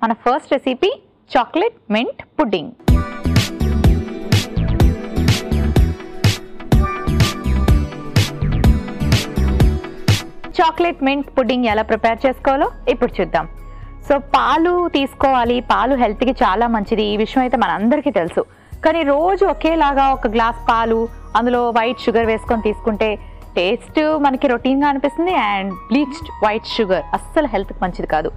మన first recipe chocolate mint pudding. Chocolate mint pudding ఎలా prepare చేసుకోవాలో ఇప్పుడు చూద్దాం. సో పాలు తీసుకోవాలి, పాలు హెల్త్కి చాలా మంచిది, ఈ విషయం అయితే మనందరికీ తెలుసు. కానీ రోజు ఒకేలాగా ఒక గ్లాస్ పాలు అందులో వైట్ షుగర్ వేసుకొని తీసుకుంటే టేస్ట్ మనకి రొటీన్గా అనిపిస్తుంది. అండ్ బ్లీచ్డ్ వైట్ షుగర్ అస్సలు హెల్త్కి మంచిది కాదు.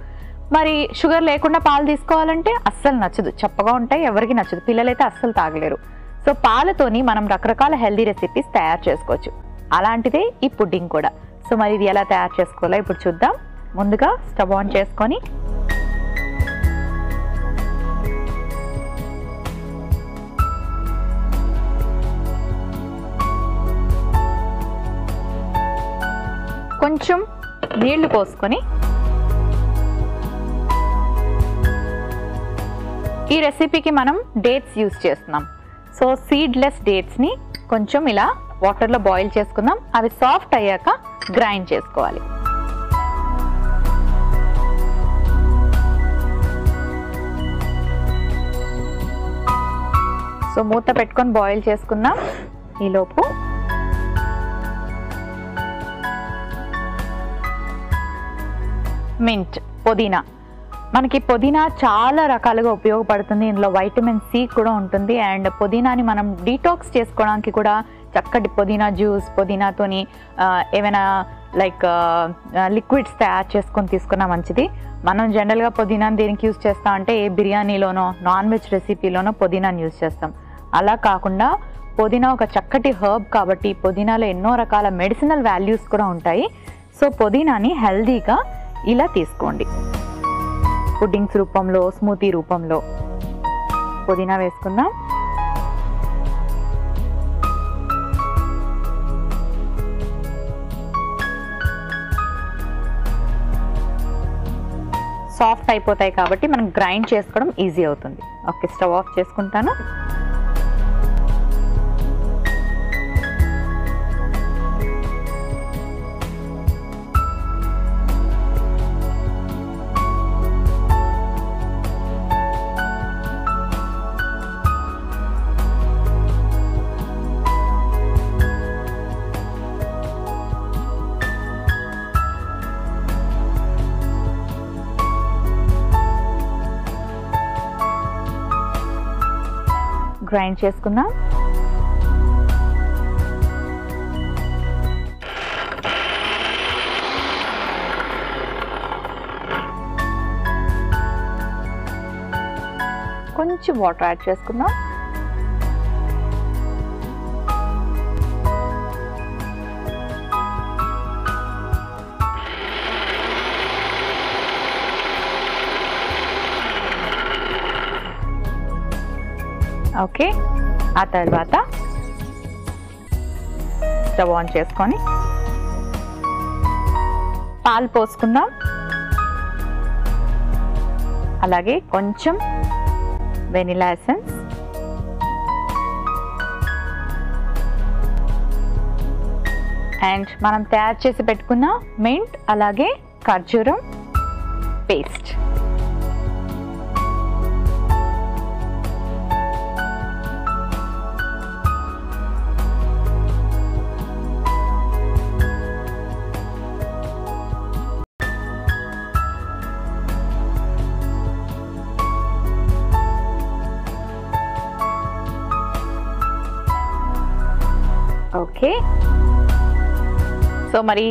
మరి షుగర్ లేకుండా పాలు తీసుకోవాలంటే అస్సలు నచ్చదు, చప్పగా ఉంటాయి, ఎవరికి నచ్చదు, పిల్లలైతే అస్సలు తాగలేరు. సో పాలతోని మనం రకరకాల హెల్దీ రెసిపీస్ తయారు చేసుకోవచ్చు. అలాంటిదే ఈ పుడ్డింగ్ కూడా. సో మరి ఇది ఎలా తయారు చేసుకోవాలో ఇప్పుడు చూద్దాం. ముందుగా స్టవ్ ఆన్ చేసుకొని కొంచెం నీళ్లు పోసుకొని ఈ రెసిపీకి మనం డేట్స్ యూజ్ చేస్తున్నాం. సో సీడ్లెస్ డేట్స్ని కొంచెం ఇలా వాటర్లో బాయిల్ చేసుకుందాం. అవి సాఫ్ట్ అయ్యాక గ్రైండ్ చేసుకోవాలి. సో మూత పెట్టుకొని బాయిల్ చేసుకుందాం. ఈలోపు మింట్, పుదీనా. మనకి పుదీనా చాలా రకాలుగా ఉపయోగపడుతుంది. ఇందులో వైటమిన్ సి కూడా ఉంటుంది. అండ్ పుదీనాని మనం డీటాక్స్ చేసుకోవడానికి కూడా చక్కటి పుదీనా జ్యూస్, పుదీనాతోని ఏమైనా లైక్ లిక్విడ్స్ తయారు చేసుకొని తీసుకున్నా మంచిది. మనం జనరల్గా పుదీనాని దేనికి యూజ్ చేస్తాం అంటే ఏ బిర్యానీలోనో నాన్ వెజ్ రెసిపీలోనో పుదీనాని యూజ్ చేస్తాం. అలా కాకుండా పుదీనా ఒక చక్కటి హర్బ్ కాబట్టి పుదీనాలో ఎన్నో రకాల మెడిసినల్ వాల్యూస్ కూడా ఉంటాయి. సో పుదీనాని హెల్దీగా ఇలా తీసుకోండి. పుడ్డింగ్స్ రూపంలో, స్మూతీ రూపంలో పుదీనా వేసుకుందాం. సాఫ్ట్ అయిపోతాయి కాబట్టి మనం గ్రైండ్ చేసుకోవడం ఈజీ అవుతుంది. ఓకే, స్టవ్ ఆఫ్ చేసుకుంటాను. గ్రైండ్ చేసుకుందాం. కొంచెం వాటర్ యాడ్ చేసుకుందాం. ఓకే, ఆ తర్వాత స్టవ్ ఆన్ చేసుకొని పాలు పోసుకుందాం. అలాగే కొంచెం వెనిలా ఎసెన్స్, అండ్ మనం తయారు చేసి పెట్టుకున్న మింట్ అలాగే ఖర్జూరం పేస్ట్. ఓకే, సో మరి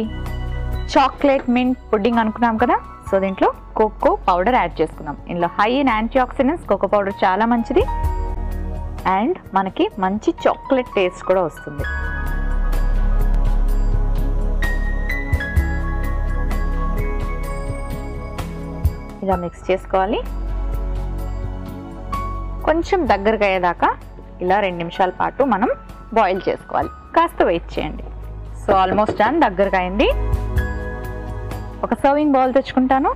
చాక్లెట్ మింట్ పుడ్డింగ్ అనుకున్నాం కదా. సో దీంట్లో కోకో పౌడర్ యాడ్ చేసుకుందాం. ఇందులో high in antioxidants, cocoa powder చాలా మంచిది. అండ్ మనకి మంచి చాక్లెట్ టేస్ట్ కూడా వస్తుంది. ఇలా మిక్స్ చేసుకోవాలి. కొంచెం దగ్గరగా అయ్యేదాకా ఇలా 2 నిమిషాల పాటు మనం బాయిల్ చేసుకోవాలి. కాస్త వెయిట్ చేయండి. సో ఆల్మోస్ట్ డన్, దగ్గరగా అయింది. ఒక సర్వింగ్ బౌల్ తెచ్చుకుంటాను.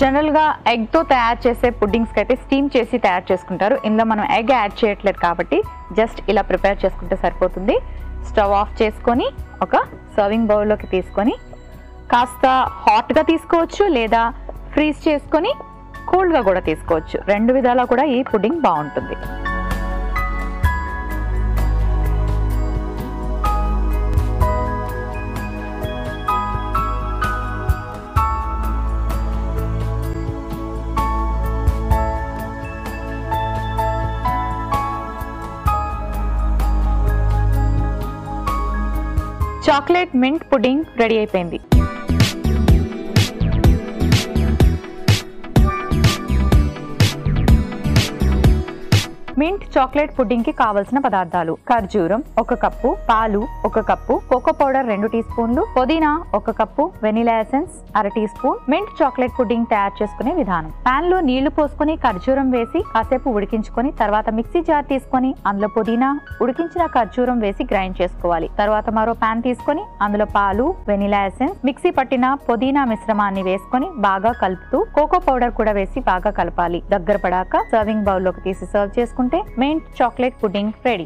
జనరల్గా ఎగ్తో తయారు చేసే పుడ్డింగ్స్కి అయితే స్టీమ్ చేసి తయారు చేసుకుంటారు. ఇందులో మనం ఎగ్ యాడ్ చేయట్లేదు కాబట్టి జస్ట్ ఇలా ప్రిపేర్ చేసుకుంటే సరిపోతుంది. స్టవ్ ఆఫ్ చేసుకొని ఒక సర్వింగ్ బౌల్లోకి తీసుకొని కాస్త హాట్గా తీసుకోవచ్చు లేదా ఫ్రీజ్ చేసుకొని కూల్గా కూడా తీసుకోవచ్చు. 2 విధాలా కూడా ఈ పుడ్డింగ్ బాగుంటుంది. చాక్లెట్ మింట్ పుడ్డింగ్ రెడీ అయిపోయింది. మింట్ చాక్లెట్ పుడ్డింగ్ కి కావలసిన పదార్థాలు: ఖర్జూరం 1 కప్పు, పాలు 1 కప్పు, కోకో పౌడర్ 2 టీ స్పూన్లు, పుదీనా 1 cup, vanilla essence 1/2 teaspoon. Mint chocolate pudding తయారు చేసుకునే విధానం: పాన్ లో నీళ్లు పోసుకొని ఖర్జూరం వేసి కాసేపు ఉడికించుకొని తర్వాత మిక్సీ జార్ తీసుకొని అందులో పుదీనా, ఉడికించిన ఖర్జూరం వేసి గ్రైండ్ చేసుకోవాలి. తర్వాత మరో పాన్ తీసుకొని అందులో పాలు, వెనిలా ఎసెన్స్, మిక్సీ పట్టిన పుదీనా మిశ్రమాన్ని వేసుకొని బాగా కలుపుతూ కోకో పౌడర్ కూడా వేసి బాగా కలపాలి. దగ్గర పడాక సర్వింగ్ బౌల్ లోకి తీసి సర్వ్ చేసుకుంటే మింట్ చాక్లెట్ పుడ్డింగ్ రెడీ.